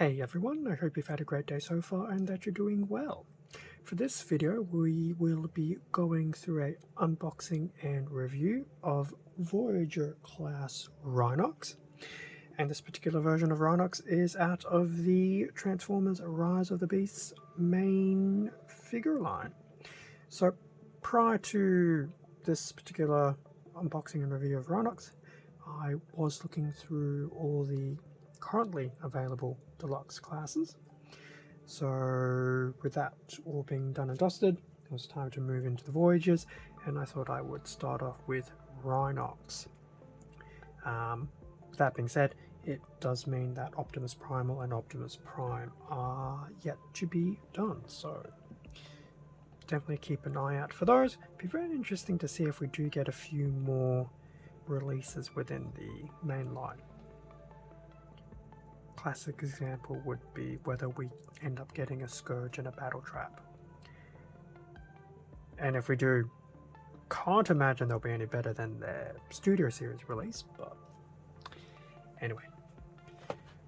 Hey everyone, I hope you've had a great day so far and that you're doing well. For this video we will be going through a unboxing and review of Voyager class Rhinox. And this particular version of Rhinox is out of the Transformers Rise of the Beasts main figure line. So prior to this particular unboxing and review of Rhinox, I was looking through all the currently available deluxe classes. So with that all being done and dusted, it was time to move into the Voyagers, and I thought I would start off with Rhinox. That being said, it does mean that Optimus Primal and Optimus Prime are yet to be done, so definitely keep an eye out for those. Be very interesting to see if we do get a few more releases within the main line. Classic example would be whether we end up getting a Scourge and a Battle Trap. And if we do, can't imagine they'll be any better than their Studio Series release, but anyway.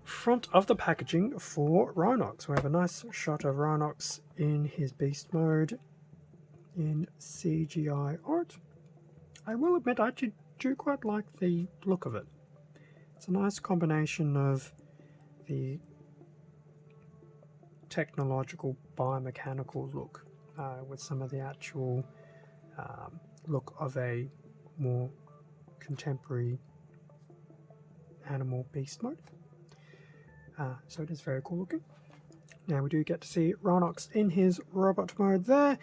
Front of the packaging for Rhinox. We have a nice shot of Rhinox in his beast mode in CGI art. I will admit I actually do quite like the look of it. It's a nice combination of the technological biomechanical look with some of the actual look of a more contemporary animal beast mode. So it is very cool looking. Now we do get to see Rhinox in his robot mode there.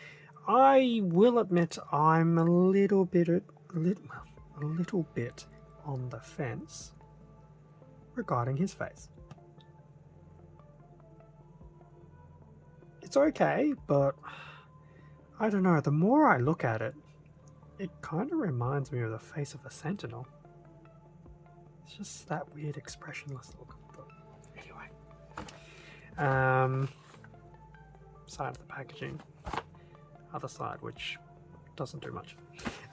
I will admit I'm a little bit on the fence regarding his face. It's okay, but I don't know, the more I look at it, it kind of reminds me of the face of a Sentinel. It's just that weird expressionless look. But anyway. Side of the packaging. Other side, which doesn't do much.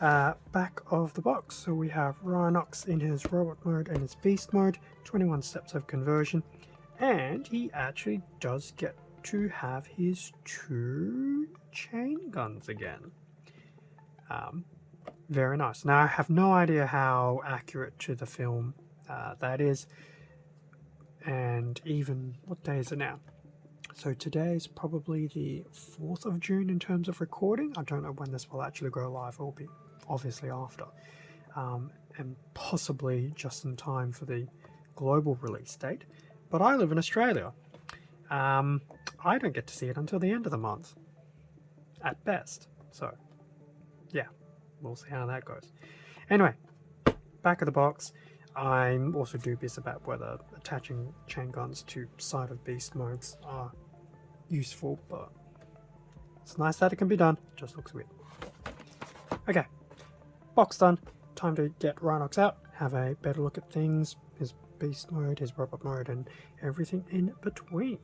Back of the box, so we have Rhinox in his robot mode and his beast mode, 21 steps of conversion, and he actually does get to have his 2 chain guns again. Very nice. Now I have no idea how accurate to the film that is, and even what day is it now? So today is probably the 4th of June in terms of recording. I don't know when this will actually go live. It will be obviously after, and possibly just in time for the global release date. But I live in Australia. I don't get to see it until the end of the month, at best. So, yeah, we'll see how that goes. Anyway, back of the box. I'm also dubious about whether attaching chain guns to side of beast modes are useful, but it's nice that it can be done. It just looks weird. Okay, box done. Time to get Rhinox out, have a better look at things, his beast mode, his robot mode, and everything in between.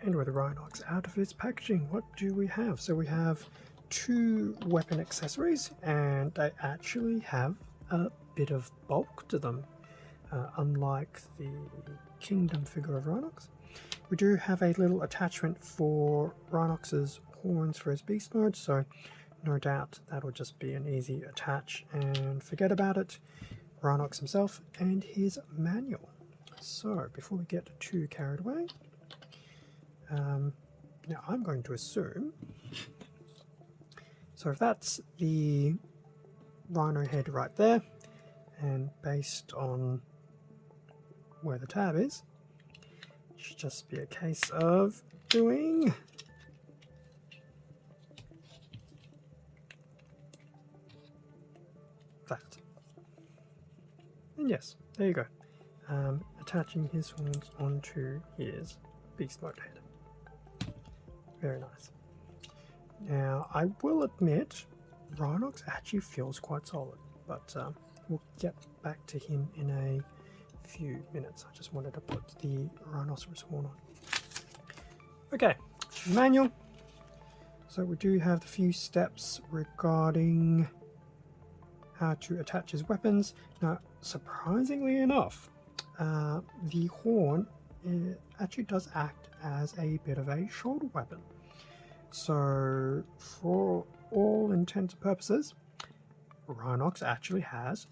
And with the Rhinox out of its packaging, what do we have? So we have 2 weapon accessories, and they actually have a bit of bulk to them, unlike the Kingdom figure of Rhinox. We do have a little attachment for Rhinox's horns for his beast mode, so no doubt that'll just be an easy attach and forget about it. Rhinox himself and his manual. So before we get too carried away, now I'm going to assume, so if that's the Rhino head right there, and based on where the tab is, it should just be a case of doing that. And yes, there you go. Attaching his horns onto his beast mode head. Very nice. Now, I will admit, Rhinox actually feels quite solid, but we'll get back to him in a few minutes. I just wanted to put the rhinoceros horn on. Okay, manual. So we do have a few steps regarding how to attach his weapons. Now, surprisingly enough, the horn actually does act as a bit of a shoulder weapon. So for all intents and purposes, Rhinox actually has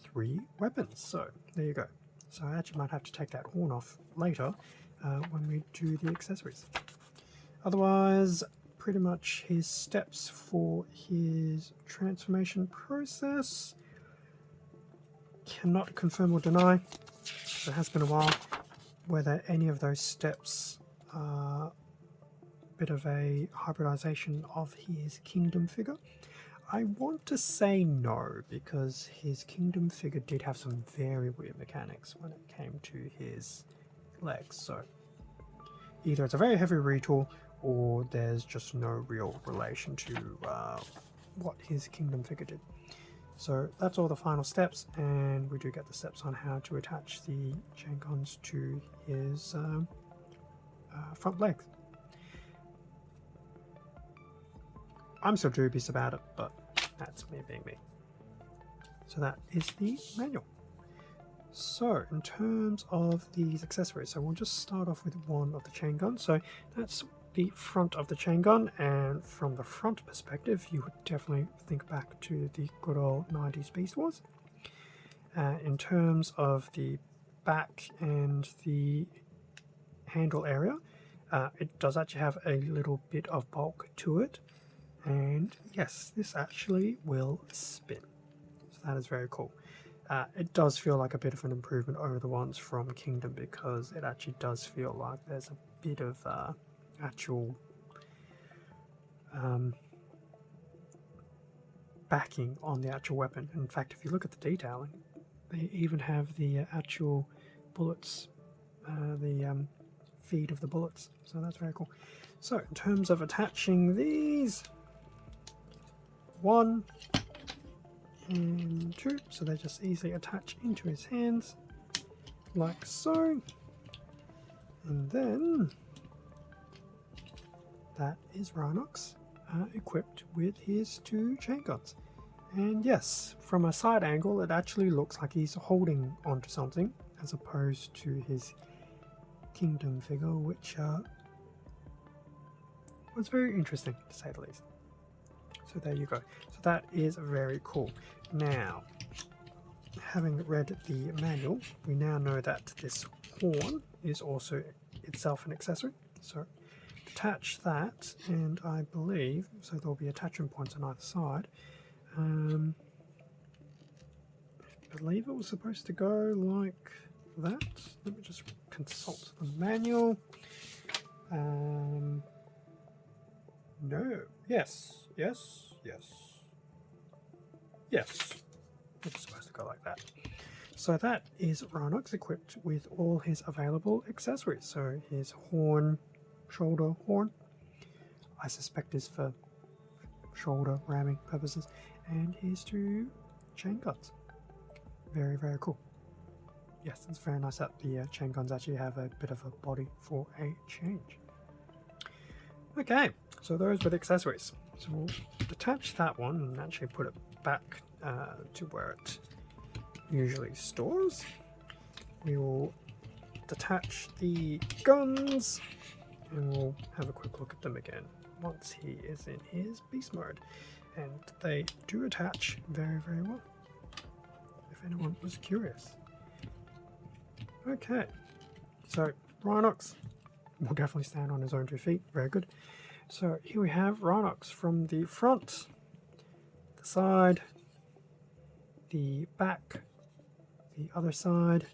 3 weapons. So there you go. So I actually might have to take that horn off later when we do the accessories. Otherwise, pretty much his steps for his transformation process, cannot confirm or deny. It has been a while whether any of those steps are a bit of a hybridization of his kingdom figure. I want to say no, because his kingdom figure did have some very weird mechanics when it came to his legs. So either it's a very heavy retool, or there's just no real relation to what his kingdom figure did. So that's all the final steps, and we do get the steps on how to attach the chain cons to his front legs. I'm still dubious about it, but that's me being me. So that is the manual. So in terms of these accessories, so we'll just start off with one of the chain guns. So that's the front of the chain gun, and from the front perspective you would definitely think back to the good old 90s Beast Wars. In terms of the back and the handle area, it does actually have a little bit of bulk to it, and yes, this actually will spin, so that is very cool. It does feel like a bit of an improvement over the ones from Kingdom, because it actually does feel like there's a bit of actual backing on the actual weapon. In fact, if you look at the detailing, they even have the actual bullets, the feed of the bullets, so that's very cool. So in terms of attaching these, 1 and 2, so they just easily attach into his hands like so, and then that is Rhinox equipped with his 2 chain guns. And yes, from a side angle it actually looks like he's holding onto something, as opposed to his Kingdom figure, which was very interesting to say the least. So there you go. So that is very cool. Now, having read the manual, we now know that this horn is also itself an accessory. So attach that, and I believe, so there'll be attachment points on either side. I believe it was supposed to go like that. Let me just consult the manual. No. Yes. Yes. Yes. Yes. It's supposed to go like that. So that is Rhinox equipped with all his available accessories. So his horn, shoulder horn, I suspect is for shoulder ramming purposes, and his 2 chain guns. Very, very cool. Yes, it's very nice that the chain guns actually have a bit of a body for a change. Okay, so those were the accessories. So we'll detach that one and actually put it back to where it usually stores. We will detach the guns, and we'll have a quick look at them again once he is in his beast mode. And they do attach very, very well, if anyone was curious. Okay, so Rhinox will definitely stand on his own 2 feet, very good. So here we have Rhinox from the front, the side, the back, the other side,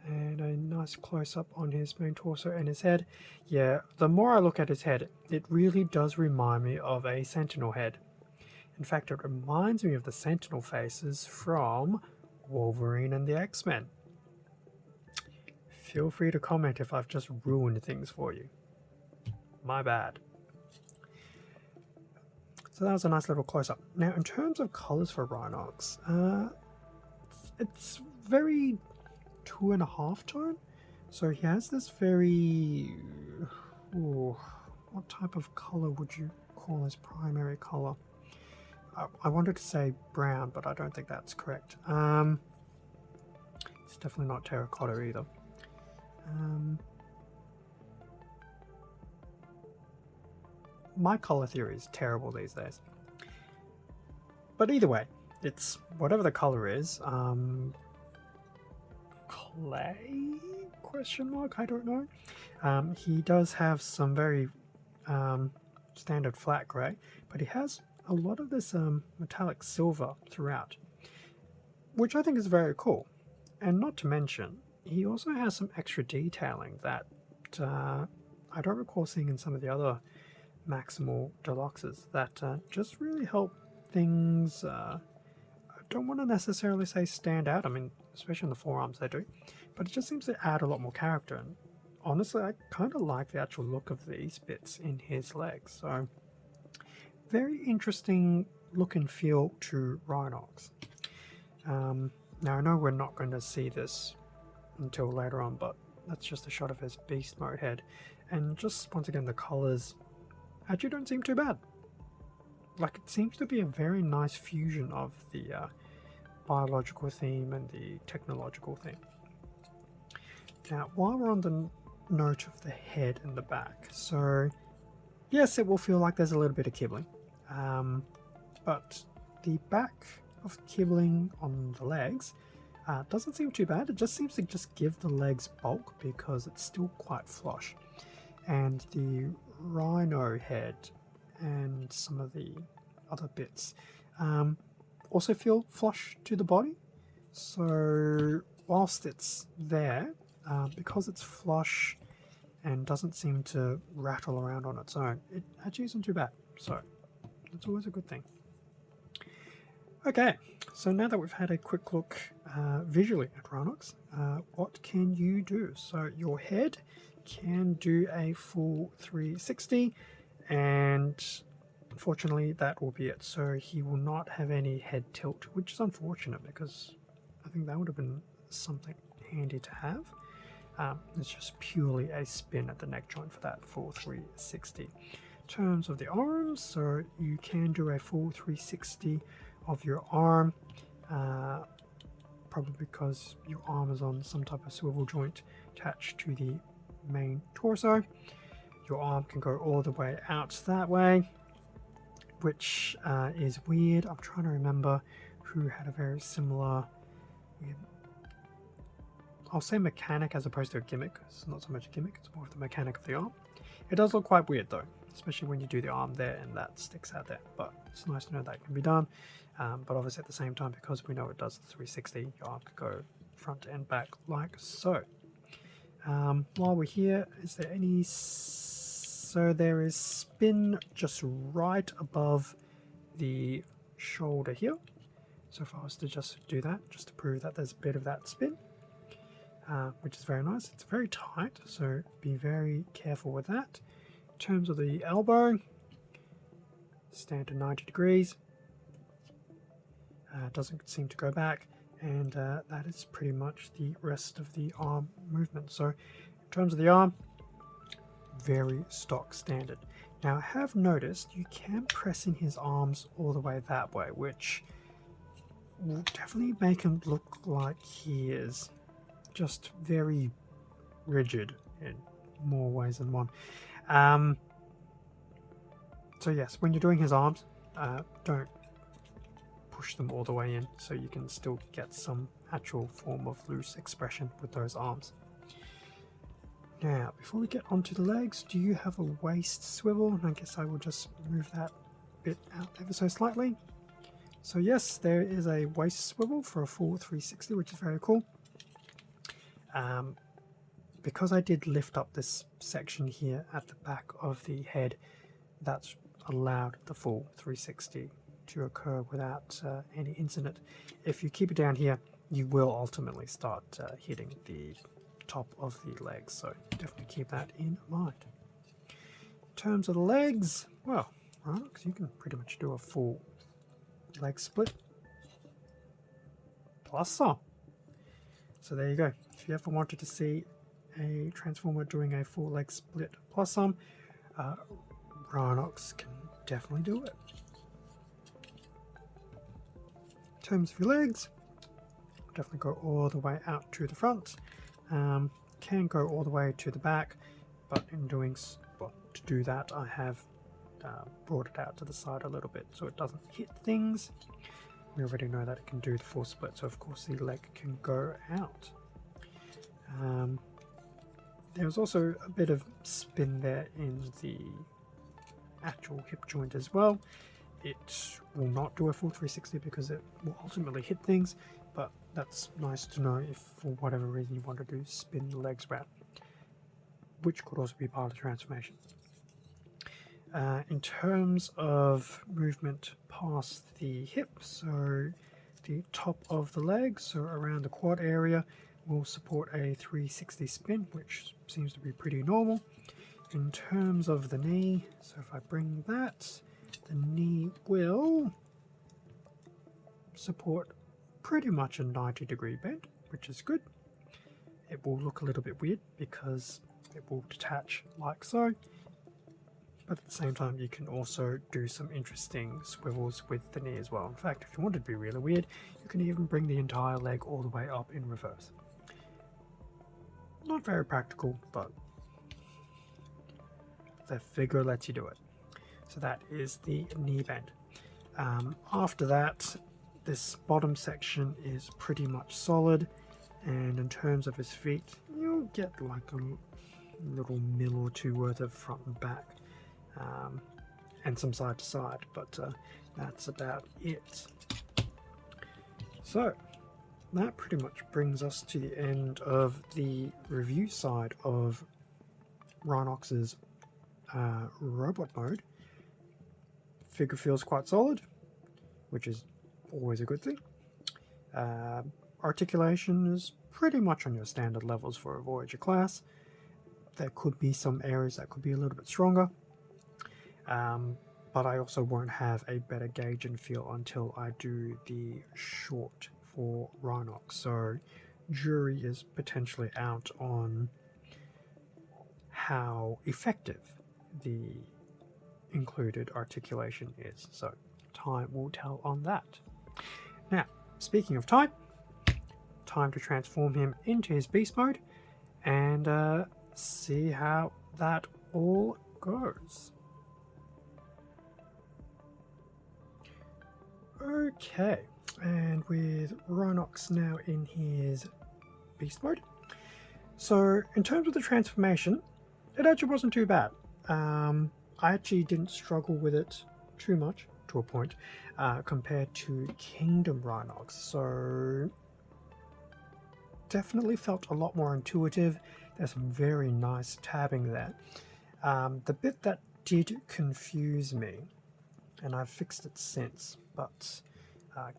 and a nice close-up on his main torso and his head. Yeah, the more I look at his head, it really does remind me of a Sentinel head. In fact, it reminds me of the Sentinel faces from Wolverine and the X-Men. Feel free to comment if I've just ruined things for you. My bad. So that was a nice little close-up. Now, in terms of colors for Rhinox, it's very 2.5 tone. So he has this very... what type of color would you call his primary color? I wanted to say brown, but I don't think that's correct. It's definitely not terracotta either. My color theory is terrible these days. But either way, it's whatever the color is. Clay? Question mark? I don't know. He does have some very standard flat grey, but he has a lot of this metallic silver throughout, which I think is very cool. And not to mention, he also has some extra detailing that I don't recall seeing in some of the other Maximal Deluxes that just really help things. I don't want to necessarily say stand out. I mean, especially on the forearms they do, but it just seems to add a lot more character. And honestly, I kind of like the actual look of these bits in his legs. So very interesting look and feel to Rhinox. Now I know we're not going to see this until later on, but that's just a shot of his beast mode head, and just once again the colors actually don't seem too bad. Like, it seems to be a very nice fusion of the biological theme and the technological theme. Now, while we're on the note of the head and the back, so yes, it will feel like there's a little bit of kibbling, but the back of kibbling on the legs doesn't seem too bad. It just seems to just give the legs bulk because it's still quite flush. And the rhino head and some of the other bits also feel flush to the body. So whilst it's there, because it's flush and doesn't seem to rattle around on its own, it actually isn't too bad. So that's always a good thing. Okay, so now that we've had a quick look visually at Rhinox, what can you do? So your head can do a full 360, and unfortunately that will be it. So he will not have any head tilt, which is unfortunate because I think that would have been something handy to have. It's just purely a spin at the neck joint for that full 360. In terms of the arms, so you can do a full 360 of your arm, probably because your arm is on some type of swivel joint attached to the main torso. Your arm can go all the way out that way, which is weird. I'm trying to remember who had a very similar, I'll say mechanic as opposed to a gimmick. It's not so much a gimmick, it's more of the mechanic of the arm. It does look quite weird though, especially when you do the arm there and that sticks out there, but it's nice to know that can be done. But obviously at the same time, because we know it does the 360, your arm could go front and back like so. While we're here, is there any... So there is spin just right above the shoulder here. So if I was to just do that, just to prove that there's a bit of that spin, which is very nice. It's very tight, so be very careful with that. In terms of the elbow, stand to 90 degrees. Doesn't seem to go back, and that is pretty much the rest of the arm movement. So in terms of the arm, very stock standard. Now I have noticed you can press in his arms all the way that way, which will definitely make him look like he is just very rigid in more ways than one. So yes, when you're doing his arms, don't push them all the way in, so you can still get some actual form of loose expression with those arms. Now, before we get onto the legs, do you have a waist swivel? And I guess I will just move that bit out ever so slightly. So yes, there is a waist swivel for a full 360, which is very cool. Because I did lift up this section here at the back of the head, that's allowed the full 360 to occur without any incident. If you keep it down here, you will ultimately start hitting the top of the legs, so definitely keep that in mind. In terms of the legs, well, right, because you can pretty much do a full leg split plus some. So there you go. If you ever wanted to see a Transformer doing a full leg split plus some, Rhinox can definitely do it. In terms of your legs, definitely go all the way out to the front. Can go all the way to the back, but in doing, well, to do that I have brought it out to the side a little bit so it doesn't hit things. We already know that it can do the full split, so of course the leg can go out. There's also a bit of spin there in the actual hip joint as well. It will not do a full 360 because it will ultimately hit things, but that's nice to know if for whatever reason you want to do spin the legs around, which could also be part of the transformation. In terms of movement past the hip, so the top of the leg, so around the quad area, will support a 360 spin, which seems to be pretty normal. In terms of the knee, so if I bring that, the knee will support pretty much a 90-degree bend, which is good. It will look a little bit weird because it will detach like so, but at the same time you can also do some interesting swivels with the knee as well. In fact, if you want it to be really weird, you can even bring the entire leg all the way up in reverse. Not very practical, but the figure lets you do it. So that is the knee bend. After that, this bottom section is pretty much solid, and in terms of his feet, you'll get like a little mil or two worth of front and back, and some side to side, but that's about it. So that pretty much brings us to the end of the review side of Rhinox's robot mode. Figure feels quite solid, which is always a good thing. Articulation is pretty much on your standard levels for a Voyager class. There could be some areas that could be a little bit stronger, but I also won't have a better gauge and feel until I do the short for Rhinox, so jury is potentially out on how effective the included articulation is, so time will tell on that. Now, speaking of time to transform him into his beast mode and see how that all goes. Okay, and with Rhinox now in his beast mode, so in terms of the transformation, it actually wasn't too bad. I actually didn't struggle with it too much, to a point, compared to Kingdom Rhinox, so definitely felt a lot more intuitive. There's some very nice tabbing there. The bit that did confuse me, and I've fixed it since, but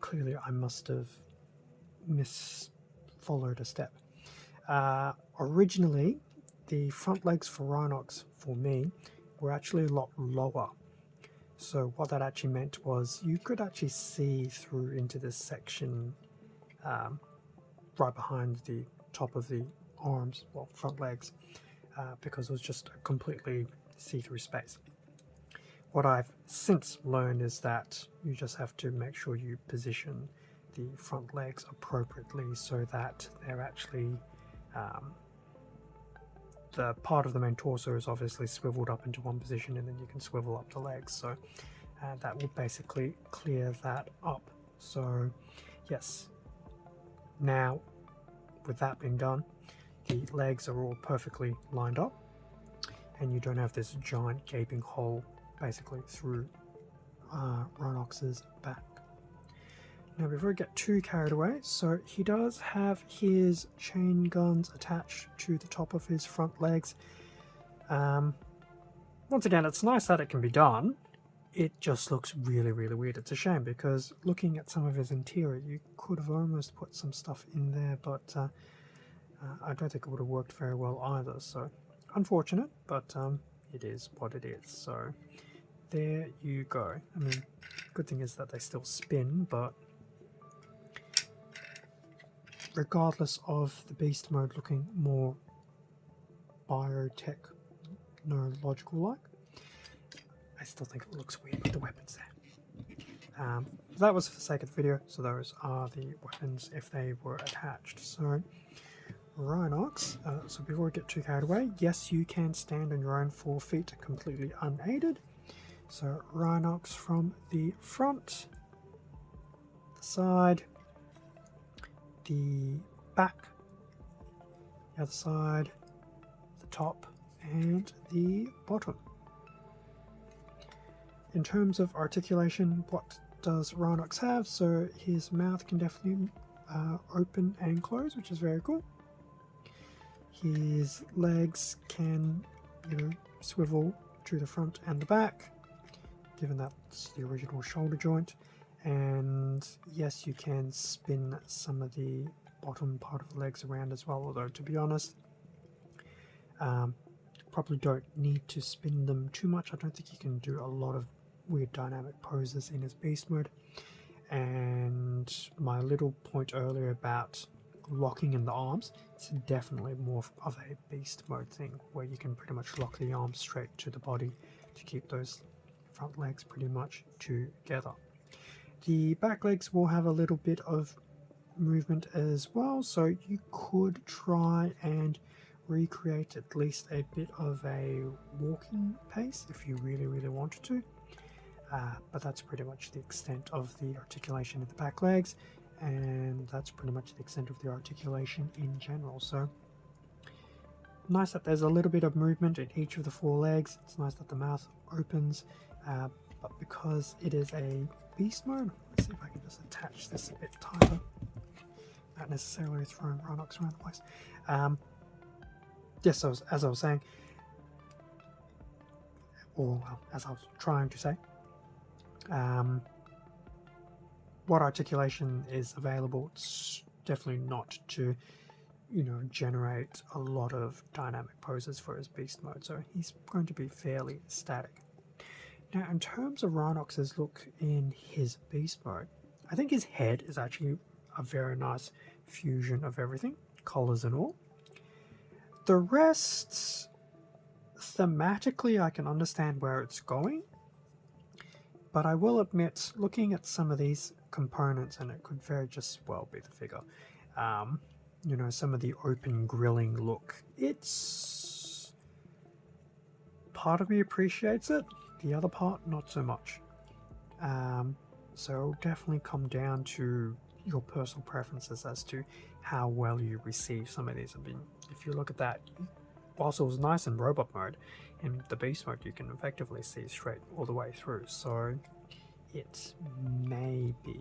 clearly I must have misfollowed a step. Originally, the front legs for Rhinox, for me, were actually a lot lower. So what that actually meant was you could actually see through into this section right behind the top of the arms, well, front legs, because it was just a completely see-through space. What I've since learned is that you just have to make sure you position the front legs appropriately so that they're actually the part of the main torso is obviously swiveled up into one position, and then you can swivel up the legs, so that will basically clear that up. So yes, now with that being done, the legs are all perfectly lined up and you don't have this giant gaping hole basically through Rhinox's back. Now before I get too carried away, so he does have his chain guns attached to the top of his front legs. Once again, it's nice that it can be done. It just looks really, really weird. It's a shame because looking at some of his interior, you could have almost put some stuff in there, but I don't think it would have worked very well either. So unfortunate, but it is what it is. So there you go. I mean, good thing is that they still spin, but regardless of the beast mode looking more biotechnological like, I still think it looks weird with the weapons there. that was for the sake of the video, so those are the weapons if they were attached. So Rhinox, so before we get too carried away, yes, you can stand on your own 4 feet completely unaided. So Rhinox from the front, the side, the back, the other side, the top, and the bottom. In terms of articulation, what does Rhinox have? So his mouth can definitely open and close, which is very cool. His legs can, swivel to the front and the back, given that's the original shoulder joint. And yes, you can spin some of the bottom part of the legs around as well, although to be honest, probably don't need to spin them too much. I don't think you can do a lot of weird dynamic poses in his beast mode. And my little point earlier about locking in the arms, it's definitely more of a beast mode thing, where you can pretty much lock the arms straight to the body to keep those front legs pretty much together. The back legs will have a little bit of movement as well, so you could try and recreate at least a bit of a walking pace if you really wanted to. But that's pretty much the extent of the articulation of the back legs, and that's pretty much the extent of the articulation in general. So nice that there's a little bit of movement in each of the 4 legs. It's nice that the mouth opens, but because it is a beast mode, let's see if I can just attach this a bit tighter, not necessarily throwing Rhinox around the place. Yes, so as I was saying, or well, as I was trying to say, what articulation is available, it's definitely not to generate a lot of dynamic poses for his beast mode, so he's going to be fairly static. Now in terms of Rhinox's look in his beast mode, I think his head is actually a very nice fusion of everything, colors and all. The rest, thematically I can understand where it's going, but I will admit, looking at some of these components, and it could very just well be the figure, some of the open grilling look, it's... part of me appreciates it, the other part not so much. So it'll definitely come down to your personal preferences as to how well you receive some of these. I mean, if you look at that, whilst it was nice in robot mode, in the beast mode you can effectively see straight all the way through, so it may be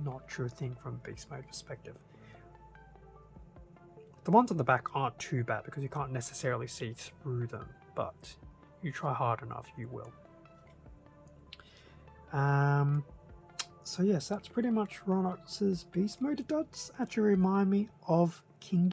not your thing from a beast mode perspective. The ones on the back aren't too bad because you can't necessarily see through them, but you try hard enough, you will. So yes, that's pretty much Rhinox's beast mode. It does actually remind me of King